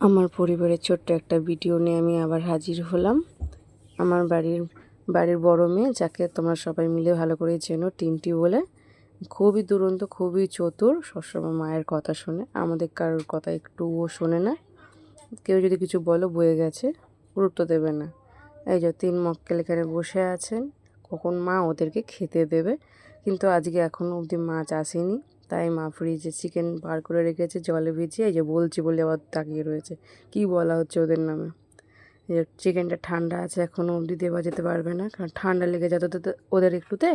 আমার পরিবারের ছোট্ট একটা ভিডিও নিয়ে আমি আবার হাজির হলাম। আমার বাড়ির বড় মেয়ে, যাকে তোমরা সবাই মিলে ভালো করে চেনো, টিন্টি বলে। খুবই দুরন্ত, খুবই চতুর, সবসময় মায়ের কথা শোনে, আমাদের কারোর কথা একটুও শোনে না। কেউ যদি কিছু বলো বয়ে গেছে, গুরুত্ব দেবে না। এই যে 3 মক্কেল এখানে বসে আছেন, কখন মা ওদেরকে খেতে দেবে। কিন্তু আজকে এখনও অবধি মাছ আসেনি, তাই মা ফ্রিজে চিকেন বার করে রেখেছে জলে ভিজিয়ে। এই যে বলছি বলে আবার তাকিয়ে রয়েছে, কি বলা হচ্ছে ওদের নামে। এই যে চিকেনটা ঠান্ডা আছে, এখনও অবধি দেওয়া যেতে পারবে না, কারণ ঠান্ডা লেগে যেত ওদের একটুতে।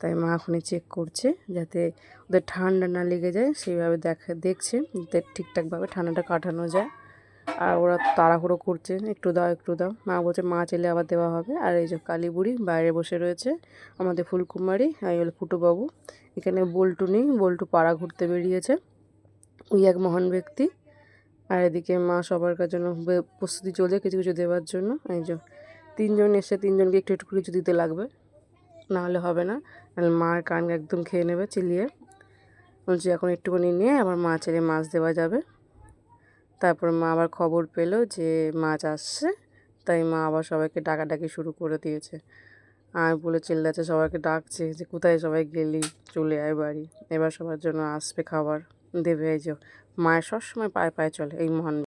তাই মা এখনই চেক করছে যাতে ওদের ঠান্ডা না লেগে যায়, সেইভাবে দেখছে যাতে ঠিকঠাকভাবে ঠান্ডাটা কাটানো যায়। আর ওরা তাড়াহুড়ো করছে, একটু দাও একটু দাও। মা বলছে মাছ এলে আবার দেওয়া হবে। আর এই যে কালী বুড়ি বাইরে বসে রয়েছে, আমাদের ফুলকুমারী, এই হলো ফুটোবাবু। এখানে বল্টু নেই, বল্টু পাড়া ঘুরতে বেরিয়েছে, ওই এক মহান ব্যক্তি। আর এদিকে মা সবার জন্য প্রস্তুতি চলছে কিছু কিছু দেওয়ার জন্য। এই যে 3 জন এসে 3 জনকে একটু একটু কিছু দিতে লাগবে, নাহলে হবে না, নাহলে মার কান একদম খেয়ে নেবে চিলিয়ে। বলছি এখন একটুখানি নিয়ে আবার মাছ এলে মাছ দেওয়া যাবে। তারপর মা আবার খবর পেলো যে মাছ আসছে, তাই মা আবার সবাইকে ডাকাডাকি শুরু করে দিয়েছে। আর বলে চিল্লাচ্ছে, সবাইকে ডাকছে যে কোথায় সবাই গেলি, চলে আয় বাড়ি, এবার সবার জন্য আসবে খাবার দেবে। এই যে মায়ের সবসময় পায়ে পায়ে চলে এই মহান